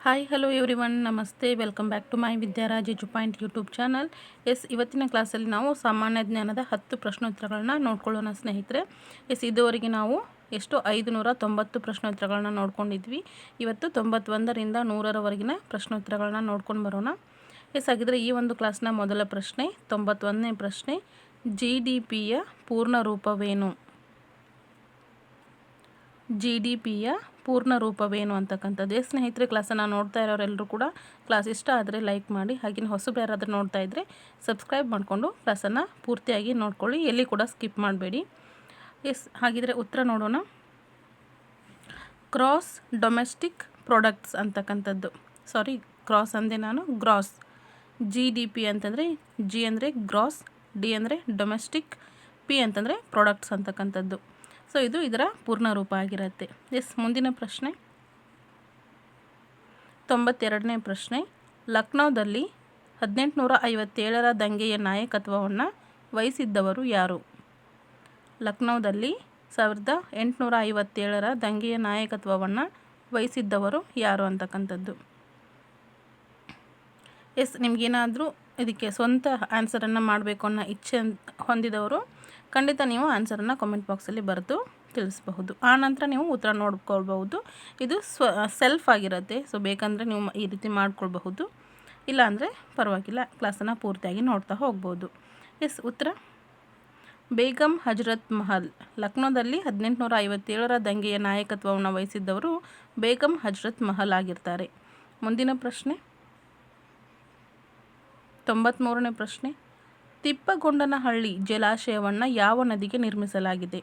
Hi hello everyone, ನಮಸ್ತೆ. Welcome back to my Vidyaraj point YouTube channel. ಇವತ್ತಿನ ಕ್ಲಾಸಲ್ಲಿ ನಾವು ಸಾಮಾನ್ಯ ಜ್ಞಾನದ 10 ಪ್ರಶ್ನೋತ್ತರಗಳನ್ನ ನೋಡ್ಕೊಳ್ಳೋಣ ಸ್ನೇಹಿತರೆ. ಇದುವರೆಗೆ ನಾವು 590 ಪ್ರಶ್ನೋತ್ತರಗಳನ್ನ ನೋಡ್ಕೊಂಡಿದ್ವಿ. ಇವತ್ತು 91ರಿಂದ 100ರವರೆಗಿನ ಪ್ರಶ್ನೋತ್ತರಗಳನ್ನ ನೋಡ್ಕೊಂಡು ಬರೋಣ. ಹಾಗಿದ್ರೆ ಈ ಒಂದು ಕ್ಲಾಸ್ನ ಮೊದಲ ಪ್ರಶ್ನೆ, 91ನೇ ಪ್ರಶ್ನೆ, GDPಯ ಪೂರ್ಣ ರೂಪವೇನು? GDPಯ ಪೂರ್ಣ ರೂಪವೇನು ಅಂತಕ್ಕಂಥದ್ದು. ಸ್ನೇಹಿತರೆ, ಕ್ಲಾಸನ್ನು ನೋಡ್ತಾ ಇರೋರೆಲ್ಲರೂ ಕೂಡ ಕ್ಲಾಸ್ ಇಷ್ಟ ಆದರೆ ಲೈಕ್ ಮಾಡಿ, ಹಾಗೆಯೇ ಹೊಸಬ್ರು ಯಾರಾದರೂ ನೋಡ್ತಾ ಇದ್ದರೆ ಸಬ್ಸ್ಕ್ರೈಬ್ ಮಾಡಿಕೊಂಡು ಕ್ಲಾಸನ್ನು ಪೂರ್ತಿಯಾಗಿ ನೋಡ್ಕೊಳ್ಳಿ, ಎಲ್ಲಿ ಕೂಡ ಸ್ಕಿಪ್ ಮಾಡಬೇಡಿ. ಹಾಗಿದ್ರೆ ಉತ್ತರ ನೋಡೋಣ. ಕ್ರಾಸ್ ಡೊಮೆಸ್ಟಿಕ್ ಪ್ರಾಡಕ್ಟ್ಸ್ ಅಂತಕ್ಕಂಥದ್ದು. ಕ್ರಾಸ್ ಅಂದೆ ನಾನು, ಗ್ರಾಸ್. GDP ಅಂತಂದರೆ G ಅಂದರೆ ಗ್ರಾಸ್, D ಅಂದರೆ ಡೊಮೆಸ್ಟಿಕ್, P ಅಂತಂದರೆ ಪ್ರಾಡಕ್ಟ್ಸ್ ಅಂತಕ್ಕಂಥದ್ದು. ಇದು ಇದರ ಪೂರ್ಣ ರೂಪ ಆಗಿರುತ್ತೆ. ಮುಂದಿನ ಪ್ರಶ್ನೆ, 92ನೇ ಪ್ರಶ್ನೆ, ಲಕ್ನೋದಲ್ಲಿ 1857ರ ದಂಗೆಯ ನಾಯಕತ್ವವನ್ನು ವಹಿಸಿದ್ದವರು ಯಾರು? ಲಕ್ನೋದಲ್ಲಿ 1857ರ ದಂಗೆಯ ನಾಯಕತ್ವವನ್ನು ವಹಿಸಿದ್ದವರು ಯಾರು ಅಂತಕ್ಕಂಥದ್ದು. ನಿಮಗೇನಾದರೂ ಇದಕ್ಕೆ ಸ್ವಂತ ಆನ್ಸರನ್ನು ಮಾಡಬೇಕು ಅನ್ನೋ ಇಚ್ಛೆ ಹೊಂದಿದವರು ಖಂಡಿತ ನೀವು ಆನ್ಸರನ್ನು ಕಾಮೆಂಟ್ ಬಾಕ್ಸಲ್ಲಿ ಬರೆದು ತಿಳಿಸಬಹುದು. ಆನಂತರ ನೀವು ಉತ್ತರ ನೋಡ್ಕೊಳ್ಬಹುದು. ಇದು ಸೆಲ್ಫ್ ಆಗಿರುತ್ತೆ. ಬೇಕಂದರೆ ನೀವು ಈ ರೀತಿ ಮಾಡ್ಕೊಳ್ಬಹುದು, ಇಲ್ಲಾಂದರೆ ಪರವಾಗಿಲ್ಲ, ಕ್ಲಾಸನ್ನು ಪೂರ್ತಿಯಾಗಿ ನೋಡ್ತಾ ಹೋಗ್ಬೋದು. ಉತ್ತರ ಬೇಗಂ ಹಜರತ್ ಮಹಲ್. ಲಕ್ನೋದಲ್ಲಿ 1857ರ ದಂಗೆಯ ನಾಯಕತ್ವವನ್ನು ವಹಿಸಿದ್ದವರು ಬೇಗಂ ಹಜರತ್ ಮಹಲ್ ಆಗಿರ್ತಾರೆ. ಮುಂದಿನ ಪ್ರಶ್ನೆ, 93ನೇ ಪ್ರಶ್ನೆ, ತಿಪ್ಪಗೊಂಡನಹಳ್ಳಿ ಜಲಾಶಯವನ್ನು ಯಾವ ನದಿಗೆ ನಿರ್ಮಿಸಲಾಗಿದೆ?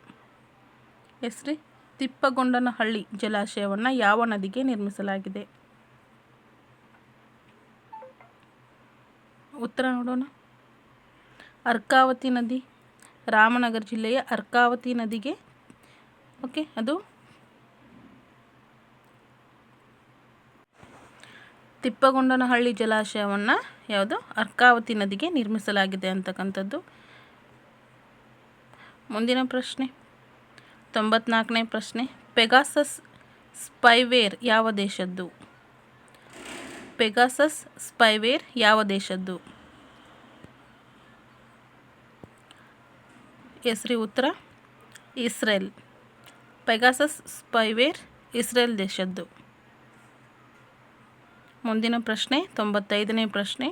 ತಿಪ್ಪಗೊಂಡನಹಳ್ಳಿ ಜಲಾಶಯವನ್ನು ಯಾವ ನದಿಗೆ ನಿರ್ಮಿಸಲಾಗಿದೆ? ಉತ್ತರ ನೋಡೋಣ. ಅರ್ಕಾವತಿ ನದಿ. ರಾಮನಗರ ಜಿಲ್ಲೆಯ ಅರ್ಕಾವತಿ ನದಿಗೆ ಅದು ತಿಪ್ಪಗೊಂಡನಹಳ್ಳಿ ಜಲಾಶಯವನ್ನು ಯಾವುದು ಅರ್ಕಾವತಿ ನದಿಗೆ ನಿರ್ಮಿಸಲಾಗಿದೆ ಅಂತಕ್ಕಂಥದ್ದು. ಮುಂದಿನ ಪ್ರಶ್ನೆ, 94ನೇ ಪ್ರಶ್ನೆ, ಪೆಗಾಸಸ್ ಸ್ಪೈವೇರ್ ಯಾವ ದೇಶದ್ದು? ಪೆಗಾಸಸ್ ಸ್ಪೈವೇರ್ ಯಾವ ದೇಶದ್ದು? ಉತ್ತರ ಇಸ್ರೇಲ್. ಪೆಗಾಸಸ್ ಸ್ಪೈವೇರ್ ಇಸ್ರೇಲ್ ದೇಶದ್ದು. ಮುಂದಿನ ಪ್ರಶ್ನೆ, 95ನೇ ಪ್ರಶ್ನೆ,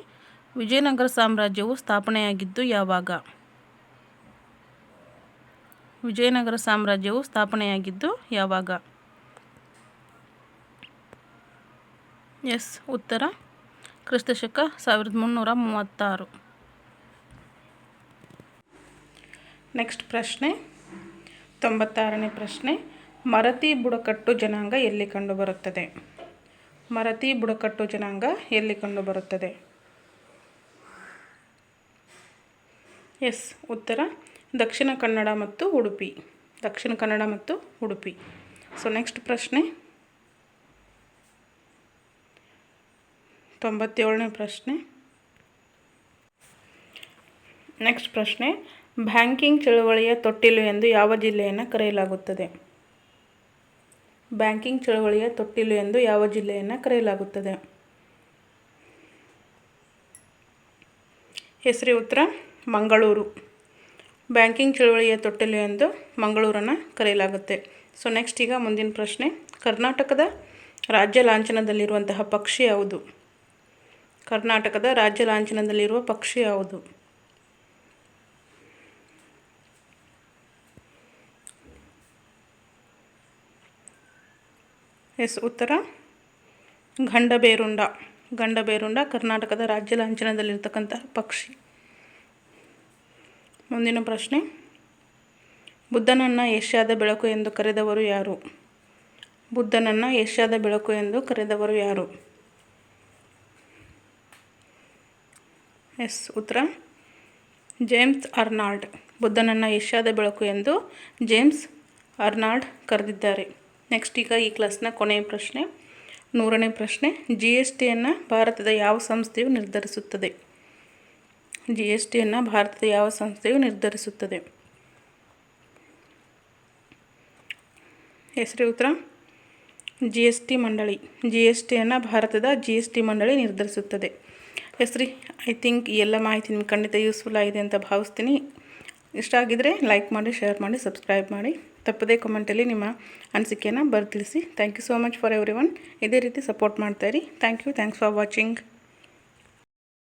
ವಿಜಯನಗರ ಸಾಮ್ರಾಜ್ಯವು ಸ್ಥಾಪನೆಯಾಗಿದ್ದು ಯಾವಾಗ? ವಿಜಯನಗರ ಸಾಮ್ರಾಜ್ಯವು ಸ್ಥಾಪನೆಯಾಗಿದ್ದು ಯಾವಾಗ? ಉತ್ತರ ಕ್ರಿಸ್ತಶಕ 1336. ನೆಕ್ಸ್ಟ್ ಪ್ರಶ್ನೆ, 96ನೇ ಪ್ರಶ್ನೆ, ಮರತಿ ಬುಡಕಟ್ಟು ಜನಾಂಗ ಎಲ್ಲಿ ಕಂಡುಬರುತ್ತದೆ? ಮರತಿ ಬುಡಕಟ್ಟು ಜನಾಂಗ ಎಲ್ಲಿ ಕಂಡುಬರುತ್ತದೆ? ಉತ್ತರ ದಕ್ಷಿಣ ಕನ್ನಡ ಮತ್ತು ಉಡುಪಿ. ದಕ್ಷಿಣ ಕನ್ನಡ ಮತ್ತು ಉಡುಪಿ. ನೆಕ್ಸ್ಟ್ ಪ್ರಶ್ನೆ, 97ನೇ ಪ್ರಶ್ನೆ. ನೆಕ್ಸ್ಟ್ ಪ್ರಶ್ನೆ, ಬ್ಯಾಂಕಿಂಗ್ ಚಳವಳಿಯ ತೊಟ್ಟಿಲು ಎಂದು ಯಾವ ಜಿಲ್ಲೆಯನ್ನು ಕರೆಯಲಾಗುತ್ತದೆ? ಬ್ಯಾಂಕಿಂಗ್ ಚಳವಳಿಯ ತೊಟ್ಟಿಲು ಎಂದು ಯಾವ ಜಿಲ್ಲೆಯನ್ನು ಕರೆಯಲಾಗುತ್ತದೆ? ಉತ್ತರ ಮಂಗಳೂರು. ಬ್ಯಾಂಕಿಂಗ್ ಚಳವಳಿಯ ತೊಟ್ಟಿಲು ಎಂದು ಮಂಗಳೂರನ್ನು ಕರೆಯಲಾಗುತ್ತೆ. ನೆಕ್ಸ್ಟ್ ಈಗ ಮುಂದಿನ ಪ್ರಶ್ನೆ, ಕರ್ನಾಟಕದ ರಾಜ್ಯ ಲಾಂಛನದಲ್ಲಿರುವಂತಹ ಪಕ್ಷಿ ಯಾವುದು? ಕರ್ನಾಟಕದ ರಾಜ್ಯ ಲಾಂಛನದಲ್ಲಿರುವ ಪಕ್ಷಿ ಯಾವುದು? ಉತ್ತರ ಗಂಡಬೇರುಂಡ. ಗಂಡಬೇರುಂಡ ಕರ್ನಾಟಕದ ರಾಜ್ಯ ಲಾಂಛನದಲ್ಲಿರ್ತಕ್ಕಂತಹ ಪಕ್ಷಿ. ಮುಂದಿನ ಪ್ರಶ್ನೆ, ಬುದ್ಧನನ್ನು ಏಷ್ಯಾದ ಬೆಳಕು ಎಂದು ಕರೆದವರು ಯಾರು? ಬುದ್ಧನನ್ನು ಏಷ್ಯಾದ ಬೆಳಕು ಎಂದು ಕರೆದವರು ಯಾರು? ಉತ್ತರ ಜೇಮ್ಸ್ ಅರ್ನಾಲ್ಡ್. ಬುದ್ಧನನ್ನು ಏಷ್ಯಾದ ಬೆಳಕು ಎಂದು ಜೇಮ್ಸ್ ಅರ್ನಾಲ್ಡ್ ಕರೆದಿದ್ದಾರೆ. ನೆಕ್ಸ್ಟ್ ಈಗ ಈ ಕ್ಲಾಸ್ನ ಕೊನೆಯ ಪ್ರಶ್ನೆ, 100ನೇ ಪ್ರಶ್ನೆ, GSTಯನ್ನು ಭಾರತದ ಯಾವ ಸಂಸ್ಥೆಯು ನಿರ್ಧರಿಸುತ್ತದೆ? GSTಯನ್ನು ಭಾರತದ ಯಾವ ಸಂಸ್ಥೆಯು ನಿರ್ಧರಿಸುತ್ತದೆ? ಉತ್ತರ GST ಮಂಡಳಿ. GSTಯನ್ನು ಭಾರತದ GST ಮಂಡಳಿ ನಿರ್ಧರಿಸುತ್ತದೆ. ಎಸ್ ರೀ, ಐ ಥಿಂಕ್ ಈ ಎಲ್ಲ ಮಾಹಿತಿ ನಿಮ್ಗೆ ಖಂಡಿತ ಯೂಸ್ಫುಲ್ ಆಗಿದೆ ಅಂತ ಭಾವಿಸ್ತೀನಿ. ಇಷ್ಟ ಆಗಿದ್ದರೆ ಲೈಕ್ ಮಾಡಿ, ಶೇರ್ ಮಾಡಿ, ಸಬ್ಸ್ಕ್ರೈಬ್ ಮಾಡಿ. ತಪ್ಪದೇ ಕಮೆಂಟಲ್ಲಿ ನಿಮ್ಮ ಅನಿಸಿಕೆಯನ್ನು ತಿಳಿಸಿ. Thank you so much for everyone. ಇದೇ ರೀತಿ ಸಪೋರ್ಟ್ ಮಾಡ್ತಾಯಿರಿ. Thank you. Thanks for watching.